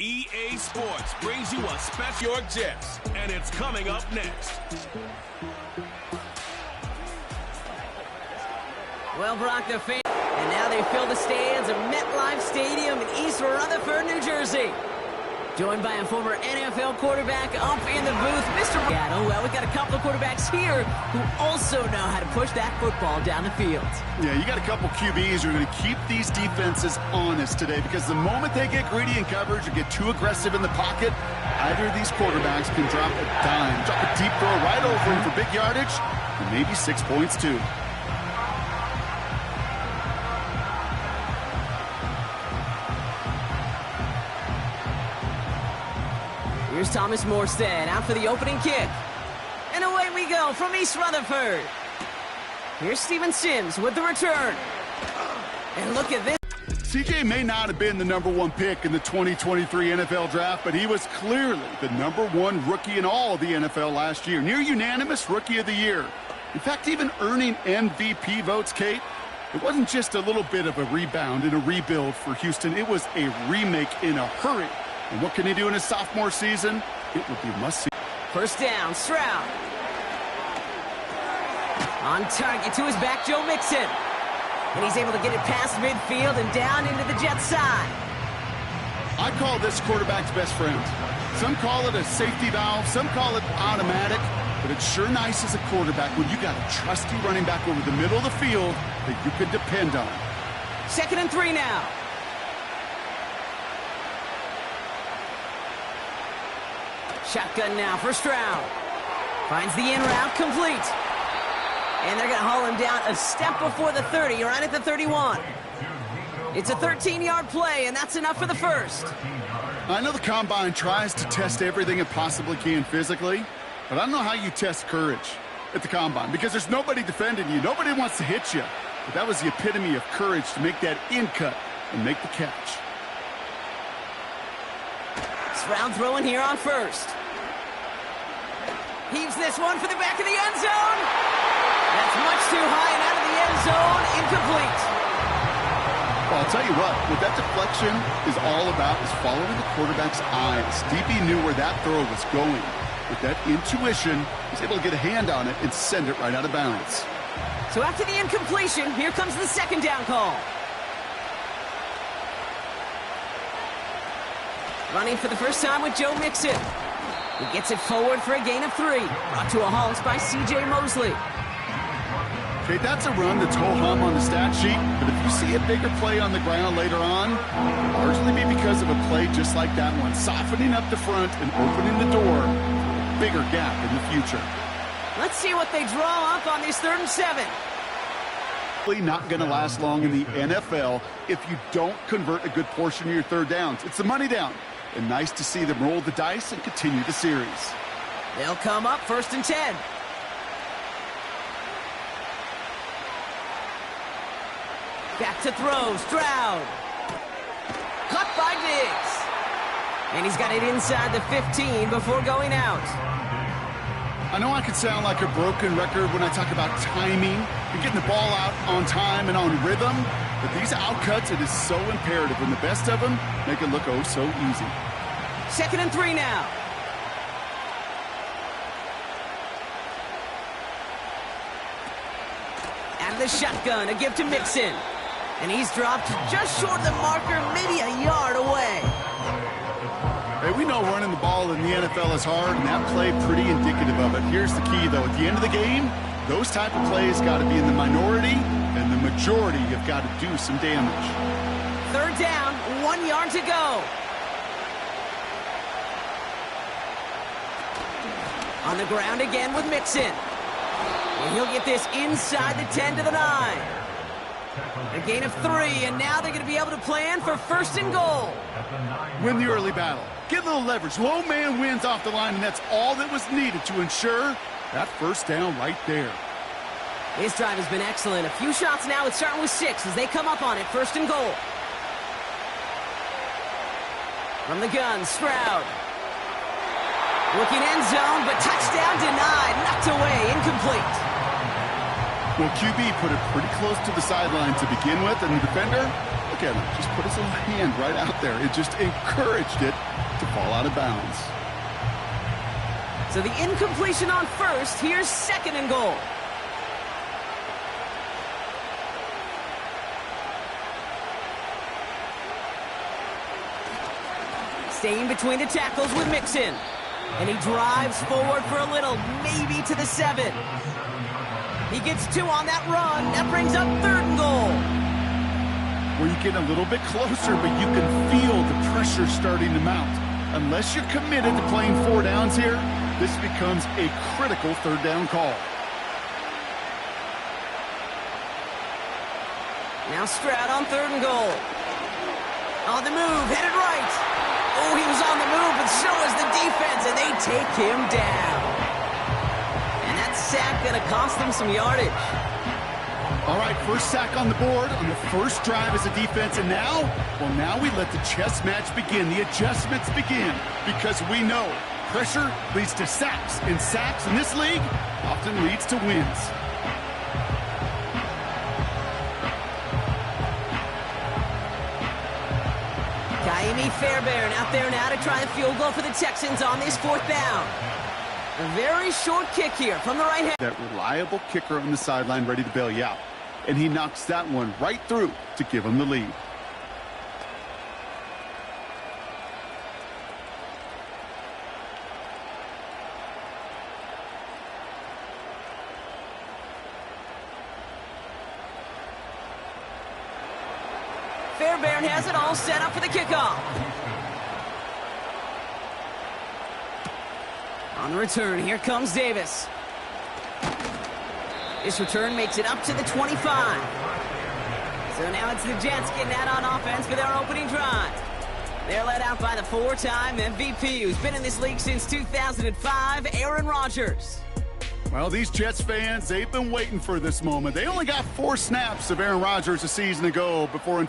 EA Sports brings you a special Jets, and it's coming up next. Well, Brock, they're fans, and now they fill the stands of MetLife Stadium in East Rutherford, New Jersey. Joined by a former NFL quarterback up in the booth, Mr. Seattle. Well, we've got a couple of quarterbacks here who also know how to push that football down the field. Yeah, you got a couple QBs who are going to keep these defenses honest today, because the moment they get greedy in coverage or get too aggressive in the pocket, either of these quarterbacks can drop a dime, drop a deep throw right over him for big yardage, and maybe 6 points too. Here's Thomas Morstead out for the opening kick. And away we go from East Rutherford. Here's Steven Sims with the return. And look at this. CJ may not have been the #1 pick in the 2023 NFL Draft, but he was clearly the #1 rookie in all of the NFL last year. Near unanimous Rookie of the Year. In fact, even earning MVP votes, Kate. It wasn't just a little bit of a rebound and a rebuild for Houston. It was a remake in a hurry. And what can he do in his sophomore season? It would be must-see. First down, Stroud. On target to his back, Joe Mixon. And he's able to get it past midfield and down into the Jets side. I call this quarterback's best friend. Some call it a safety valve, some call it automatic, but it's sure nice as a quarterback when you got a trusty running back over the middle of the field that you can depend on. 2nd and 3 now. Shotgun now for Stroud. Finds the in route, complete. And they're going to haul him down a step before the 30. You're right at the 31. It's a 13-yard play, and that's enough for the first. I know the Combine tries to test everything it possibly can physically, but I don't know how you test courage at the Combine, because there's nobody defending you. Nobody wants to hit you. But that was the epitome of courage to make that in cut and make the catch. Stroud throwing here on first. Heaves this one for the back of the end zone. That's much too high and out of the end zone. Incomplete. Well, I'll tell you what that deflection is all about is following the quarterback's eyes. DB knew where that throw was going. With that intuition, he was able to get a hand on it and send it right out of bounds. So after the incompletion, here comes the 2nd down call. Running for the first time with Joe Mixon. He gets it forward for a gain of 3. Brought to a halt by C.J. Mosley. Okay, that's a run that's ho-hum on the stat sheet, but if you see a bigger play on the ground later on, it'll largely be because of a play just like that one, softening up the front and opening the door for a bigger gap in the future. Let's see what they draw up on this 3rd and 7. Not going to last long in the NFL if you don't convert a good portion of your 3rd downs. It's the money down. And nice to see them roll the dice and continue the series. They'll come up 1st and 10. Back to throw, Stroud. Caught by Diggs. And he's got it inside the 15 before going out. I know I could sound like a broken record when I talk about timing and getting the ball out on time and on rhythm, but these outcuts, it is so imperative, and the best of them make it look oh so easy. 2nd and 3 now. Out of the shotgun, a give to Mixon. And he's dropped just short of the marker, maybe a yard away. Hey, we know running the ball in the NFL is hard, and that play pretty indicative of it. Here's the key, though. At the end of the game, those type of plays got to be in the minority, and the majority have got to do some damage. 3rd down, 1 yard to go. On the ground again with Mixon. And he'll get this inside the 10 to the 9. A gain of 3, and now they're going to be able to plan for 1st and goal. Win the early battle. Get a little leverage. Low man wins off the line, and that's all that was needed to ensure that 1st down right there. His drive has been excellent. A few shots now. It's starting with 6 as they come up on it. 1st and goal. From the gun, Stroud. Looking end zone, but touchdown denied. Knocked away, incomplete. Well, QB put it pretty close to the sideline to begin with, and the defender look at him. Just put his little hand right out there. It just encouraged it to fall out of bounds. So the incompletion on first. Here's 2nd and goal. Staying between the tackles with Mixon. And he drives forward for a little, maybe to the 7. He gets 2 on that run. That brings up 3rd and goal. Where you get a little bit closer, but you can feel the pressure starting to mount. Unless you're committed to playing 4 downs here, this becomes a critical 3rd down call. Now Stroud on 3rd and goal. On the move, headed right. Oh, he was on the move, but so is the defense, and they take him down. And that sack going to cost them some yardage. All right, first sack on the board on the first drive as a defense, and now we let the chess match begin, the adjustments begin, because we know pressure leads to sacks, and sacks in this league often leads to wins. Kaimi Fairbairn out there now to try a field goal for the Texans on this 4th down. A very short kick here from the right hand. That reliable kicker on the sideline ready to bail you out. And he knocks that one right through to give him the lead. Fairbairn has it all set up for the kickoff. On the return, here comes Davis. This return makes it up to the 25. So now it's the Jets getting out on offense for their opening drive. They're led out by the 4-time MVP who's been in this league since 2005, Aaron Rodgers. Well, these Jets fans, they've been waiting for this moment. They only got 4 snaps of Aaron Rodgers a season ago before